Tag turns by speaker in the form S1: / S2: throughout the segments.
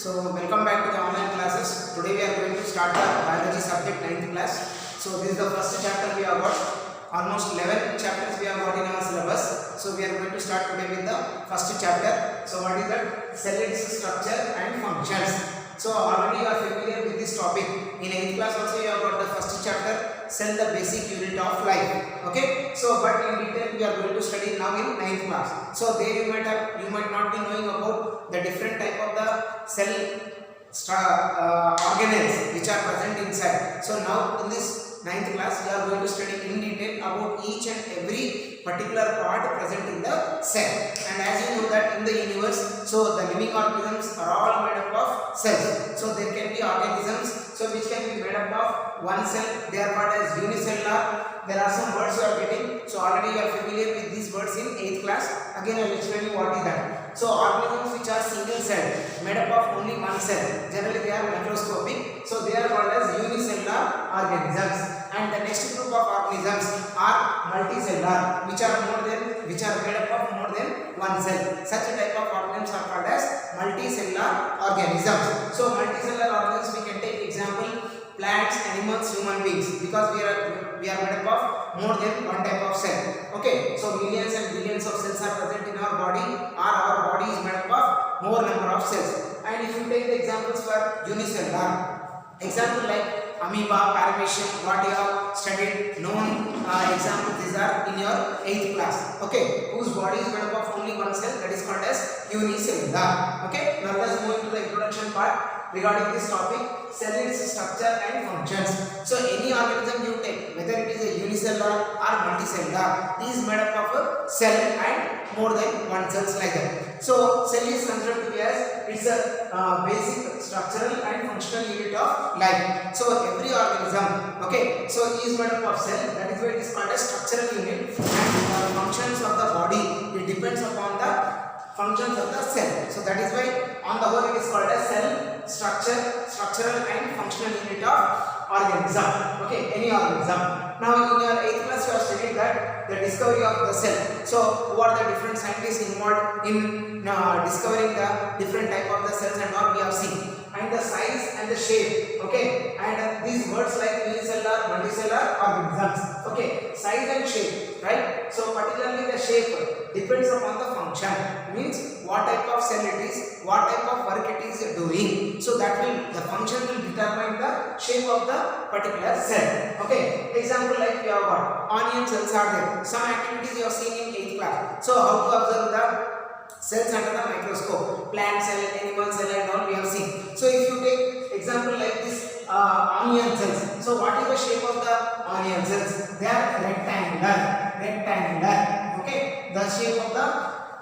S1: So welcome back to the online classes. Today we are going to start the biology subject 9th class. So this is the first chapter we have got. Almost 11 chapters we have got in our syllabus. So we are going to start today with the first chapter. So what is that? Cell, its structure and functions. So already you are familiar with this topic. In 8th class also you have got the first chapter, cell, the basic unit of life. Okay. So but in detail we are going to study now in 9th class. So there you might not be knowing about the different type of the cell organelles which are present inside. So now in this 9th class we are going to study in detail about each and every particular part present in the cell. And as you know that in the universe, so the living organisms are all made up of cells. So there can be organisms so which can be made up of one cell. They are called as unicellular. There are some words you are getting. So already you are familiar with these words in 8th class. Again I will explain you what is that. So organisms which are single cell, made up of only one cell. Generally they are microscopic. So they are called as unicellular organisms. And the next group of organisms are multicellular, which are made up of more than one cell. Such a type of organisms are called as multicellular organisms. So multicellular organisms we can take example plants, animals, human beings, because we are made up of more than one type of cell. Okay, so millions and billions of cells are present in our body, or our body is made up of more number of cells. And if you take the examples for unicellular, example like amoeba, paramecium, what you have studied, known examples, these are in your 8th class. Okay, whose body is made up of only one cell, that is called as unicellular. Okay, now let's move into the introduction part regarding this topic, cell, its structure and functions. So any organism you take, whether it is a unicellular or multicellular, is made up of a cell and more than one cells like that. So cell is considered to be as it's a basic structural and functional unit of life. So every organism, okay, so is made up of cell. That is why it is called as structural unit. And functions of the body, it depends upon the functions of the cell. So that is why on the whole it is called as cell, structural and functional unit of organism. Okay, any organism. Now in your 8th class you have studied that the discovery of the cell. So who are the different scientists involved in discovering the different type of the cells and all we have seen, and the size and the shape. Okay, and these words like unicellular, multicellular organisms. Okay, size and shape, right? So particularly the shape depends upon the function, means what type of cell it is, what type of work it is doing. So that will, the function will determine the shape of the particular cell. Okay, example like we have got onion cells are there. Some activities you have seen in 8th class. So how to observe the cells under the microscope, plant cell, animal cell and all we have seen. So if you take example like this onion cells. So what is the shape of the onion cells? They are rectangular. Okay, the shape of the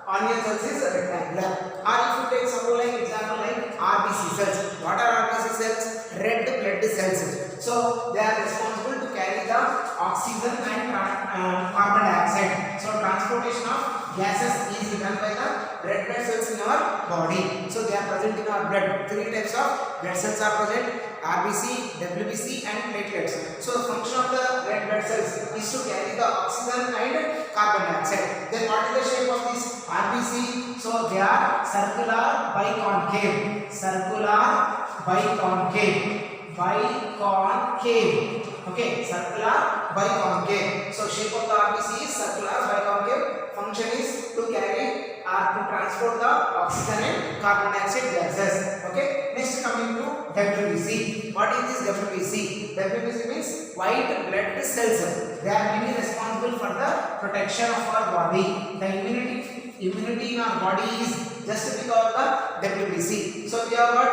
S1: onion cells is rectangular. Or if you take some like example like RBC cells. What are RBC cells? Red blood cells. So they are responsible to carry the oxygen and carbon dioxide. So transportation of gases is done by the red blood cells in our body. So they are present in our blood. 3 types of blood cells are present: RBC, WBC and platelets. So the function of the red blood cells is to carry the oxygen and carbon dioxide. Then what is the shape of this RBC? So they are circular biconcave. Okay, circular biconcave. So shape of the RBC is circular biconcave. Function is to carry or to transport the oxygen and carbon dioxide gases. Okay, next coming to WBC. What is this WBC? WBC means white blood cells. They are mainly responsible for the protection of our body. The immunity in our body is just because of the WBC. So we have got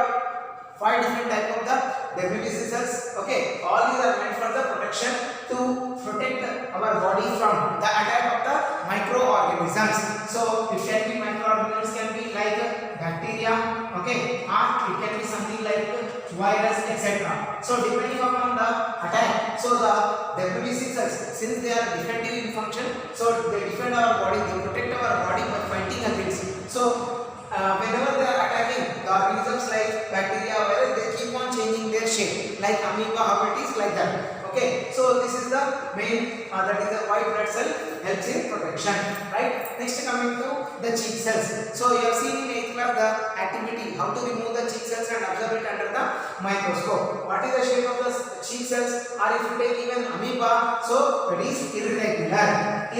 S1: 5 different type of the WBC cells. Okay, all these are meant for the protection, to protect our body from the attack of the microorganisms. So it can be microorganisms, can be like bacteria, okay, or it can be something like virus, etc. So depending upon the attack, so the WBC cells, since they are defensive in function, so they defend our body, they protect our body by fighting against. So whenever they are attacking the organisms like bacteria or virus, they keep on changing their shape, like amoeba, how it is like that. Okay, so this is the main that is the white blood cell. helps in protection, right? Next coming to the cheek cells. So you have seen in 8th class the activity how to remove the cheek cells and observe it under the microscope. What is the shape of the cheek cells? Or if you take even amoeba, so it is irregular,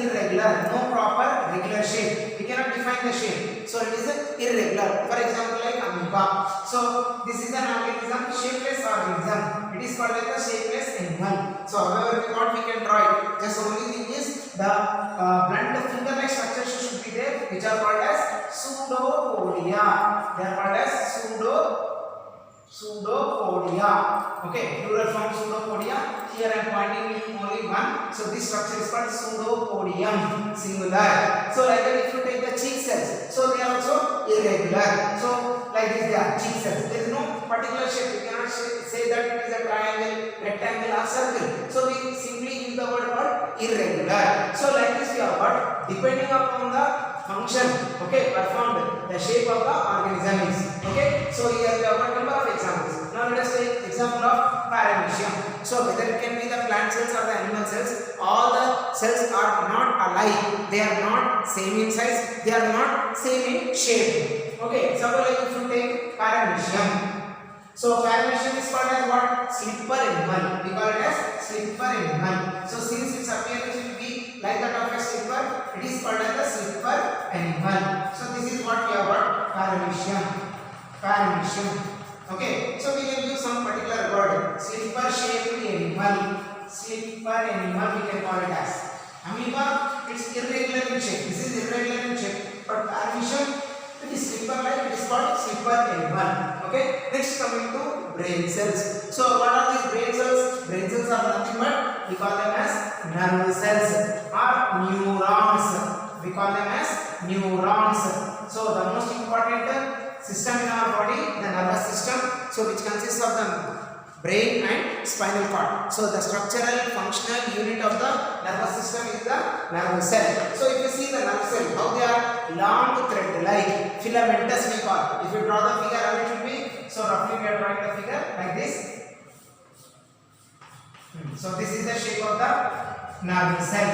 S1: no proper regular shape. We cannot define the shape, so it is irregular. For example, like amoeba. So this is an organism, shapeless organism. It is called like a shapeless animal. So however we can draw it. Just only thing is the blunt finger-like structures should be there, which are called as pseudopodia. They are called as pseudopodia. Okay, plural form pseudopodia. Here I am pointing only one. So this structure is called pseudopodium, singular. So like that, if you take the cheek cells, so they are also irregular. So like this, they are cheek cells. There is no particular shape. You cannot say that it is a triangle, rectangle, or circle. So we simply use the word called irregular. So like this, we have got depending upon the function, okay, performed, the shape of the organism is. Okay, so here we have got number of examples. Now let us take example of paramecium. So whether it can be the plant cells or the animal cells, all the cells are not alike. They are not same in size. They are not same in shape. Okay, example like if you take paramecium. So paramecium is called as what? Slipper animal. We call it as slipper animal. So since its appearance will be like that of a slipper, it is called as a slipper animal. So this is what we have got, paramecium. Okay, so we will use some particular word, slipper shaped animal. Slipper animal we can call it as. Amoeba, it's irregular in shape. This is irregular in shape. But paramecium, it is slipper like, it is called slipper animal. Okay, next coming to brain cells. So what are these brain cells? Brain cells are nothing but we call them as nerve cells or neurons. We call them as neurons. So the most important system in our body, the nervous system, so which consists of the brain and spinal cord. So the structural functional unit of the nervous system is the nerve cell. So if you see the nerve cell, how they are long thread like, filamentous we call. If you draw the figure, how it should be? So roughly we are drawing the figure like this. So this is the shape of the nerve cell.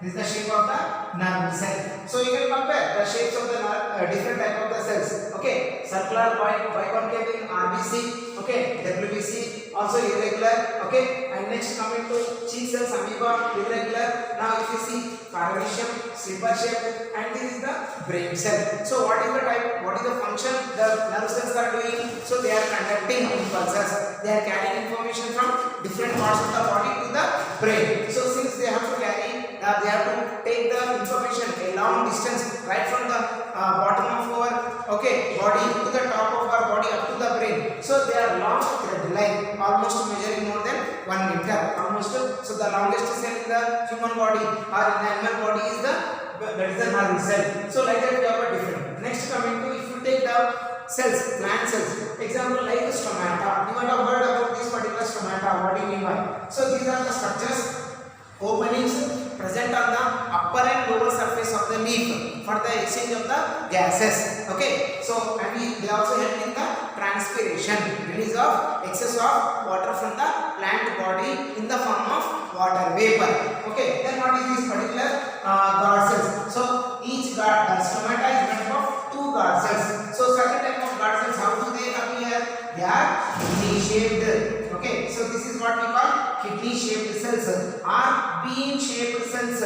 S1: This is the shape of the nerve cell. So you can compare the shapes of the different type of the cells. Okay, circular, biconcave in RBC. Okay, WBC also irregular. Okay, and next coming to cheek cells, amoeba, irregular. Now if you see paramecium, slipper shape, and this is the brain cell. So what is the type? What is the function the nerve cells are doing? So they are conducting impulses. They are carrying information from different parts of the body to the brain. So since they have to carry, they have to take the information a long distance right from the bottom of our body to the top of our body up to the brain. So they are long thread like, almost measuring more than 1 meter. Almost. So the longest cell in the human body or in the animal body is the nerve cell. So like that we have a different. Next coming to, if you take the cells, plant cells, example like the stomata. You might have heard about this particular stomata. What do you mean by? So these are the structures, openings present on the upper and lower surface of the leaf for the exchange of the gases. Okay, so and they also help in the transpiration, release of excess of water from the plant body in the form of water vapor. Okay, then what is this particular guard cells? So each guard, stomata is made up of 2 guard cells. So certain type of guard cells, how do they appear? They are kidney shaped. Okay, so this is what we call kidney shaped cells or bean shaped cells.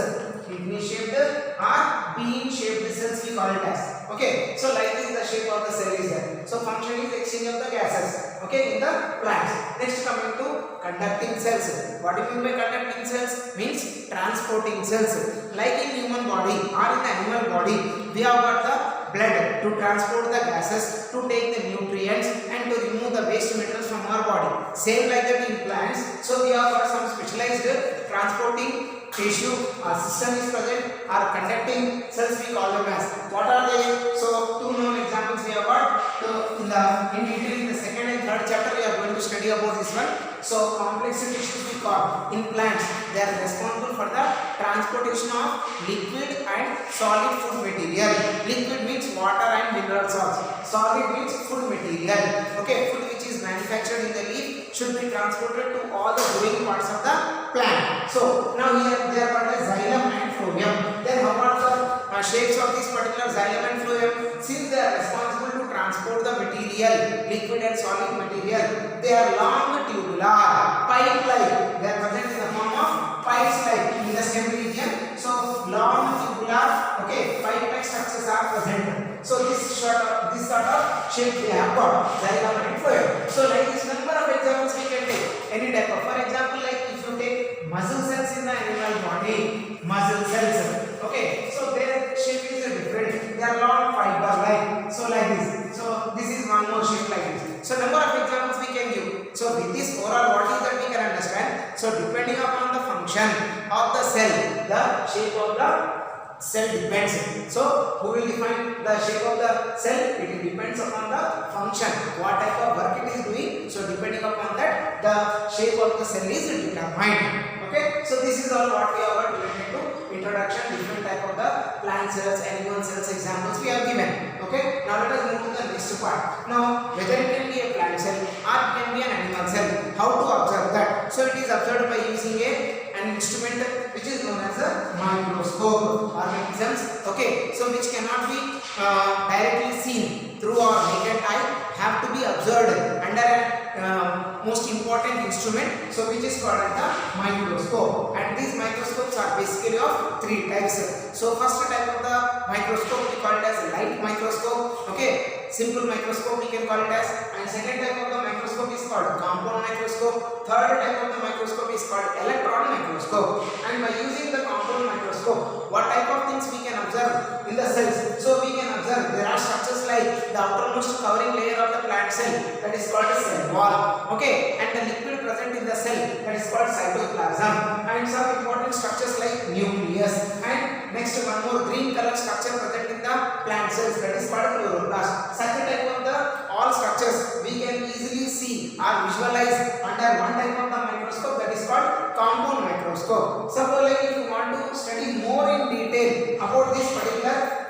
S1: Kidney shaped or bean shaped cells we call it as. Okay, so like this the shape of the cell is there. So function is exchange of the gases. Okay, in the plants. Next coming to conducting cells. What do you mean by conducting cells? Means transporting cells. Like in human body or in the animal body, we have got the blood to transport the gases, to take the nutrients and to remove the waste materials from our body. Same like that in plants. So we have got some specialized transporting tissue system is present, or conducting cells we call them as. What are they? So 2 known examples we have got. So in detail in the second and third chapter we are going to study about this one. So complex tissues we call in plants, they are responsible for the transportation of liquid and solid food material. Liquid means water and mineral salts. Solid means food material. Okay, food which is manufactured in the leaf should be transported to all the growing parts of the plant. So now here they are called as xylem and phloem. Then how about the shapes of this particular xylem and phloem? Since they are responsible to transport the material, liquid and solid material, they are long tubular, pipe-like. They are present in the form of pipes-like in the stem region. So long tubular, okay, pipe-like structures are present. So this sort of shape they have got, xylem and phloem. So like this number of examples we can take. Any type of, for example, like if you take muscle cells in the animal body, muscle cells, okay, so their shape is different. They are long fiber-like. So like this. So this is one more shape like this. So number of examples we can give. So with this overall, what is that we can understand? So depending upon the function of the cell, the shape of the cell depends. So who will define the shape of the cell? It depends upon the function, what type of work it is doing. So depending upon that, the shape of the cell is determined. Okay, so this is all what we have got related to introduction, different type of the plant cells, animal cells examples we have given. Okay, now let us move to the next part. Now whether it can be a plant cell or it can be an animal cell, how to observe that? So it is observed by using an instrument which is known as a microscope. Organisms, okay, so which cannot be directly seen through our naked eye, have to be observed under a most important instrument, so which is called as the microscope. And these microscopes are basically of three types. So first type of the microscope we call it as light microscope, okay, simple microscope we can call it as. And second type of the microscope is called compound microscope. Third type of the microscope is called electron microscope. And by using the compound microscope, what type of things we can observe in the cells? So we can observe there are structures like the outermost covering layer of the plant cell, that is called a cell wall, okay, and the liquid present in the cell, that is called cytoplasm, and some important structures like nucleus, and next one more green color structure present in the plant cells, that is called chloroplast. Such a type of the all structures we can easily see or visualize under one type of the microscope, that is called compound microscope. Suppose like if you want to study more in detail about this particular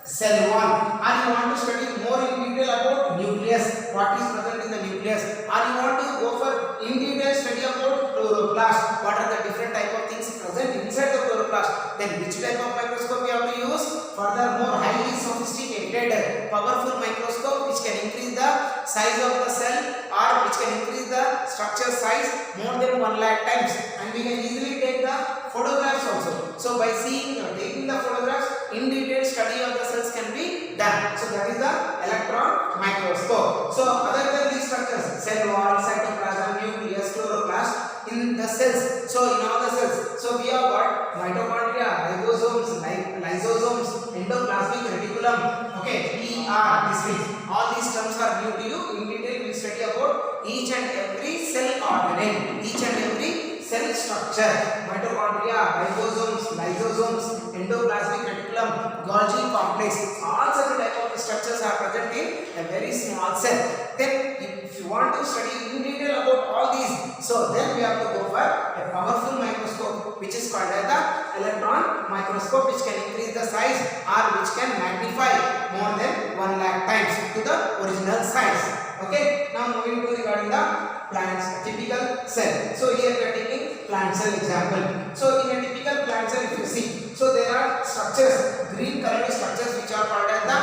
S1: cell wall, or you want to study more in detail about nucleus, what is present in the nucleus, or you want to go for in detail study about chloroplast, what are the different type of things present inside the chloroplast, then which type of microscope you have to use? Furthermore, highly sophisticated powerful microscope which can increase the size of the cell or which can increase the structure size more than 1 lakh times, and we can easily take the photographs also. So by seeing taking the photographs, in detail study of the cells can be done. So that is the electron microscope. So other than these structures, cell wall, cytoplasm, nucleus, chloroplast in the cells. So in all the cells, so we have got mitochondria, ribosomes, lysosomes, endoplasmic reticulum, okay, ER, this means all these terms are new to you. In detail we will study about each and every cell organelle, each and every cell structure, mitochondria, ribosomes, lysosomes, endoplasmic reticulum, Golgi complex, all such type of structures are present in a very small cell. Then if you want to study in detail about all these, so then we have to go for a powerful microscope which is called as the electron microscope, which can increase the size or which can magnify more than 1 lakh times to the original size. Okay, now moving to regarding the plant's typical cell. So here we are taking plant cell example. So in a typical plant cell, if you see, so there are structures, green colored structures which are called as the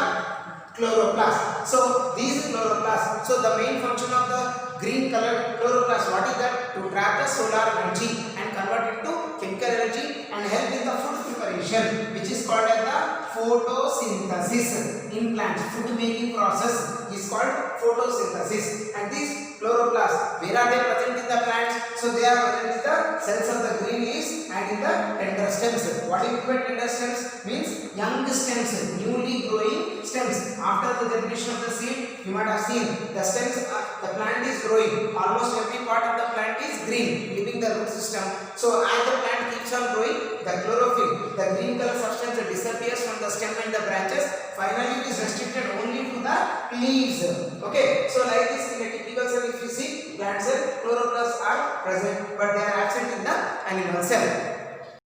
S1: chloroplast. So these chloroplasts, so the main function of the green colored chloroplast, what is that? To trap the solar energy and convert it to chemical energy and help in the food preparation, which is called as the photosynthesis. In plants, food making process is called photosynthesis. And these chloroplasts, where are they present in the plants? So they are present in the cells of the green leaves and in the tender stems. What do you mean by tender stems? Means young stems, newly growing stems. After the germination of the seed, you might have seen the stems, the plant is growing. Almost every part of the plant is green, leaving the root system. So as the plant keeps on growing, the chlorophyll, the green color substance disappears from the stem and the branches. Finally, it is restricted only to the leaves. Okay, so like this in a typical cell, if you see plant cell, chloroplasts are present, but they are absent in the animal cell.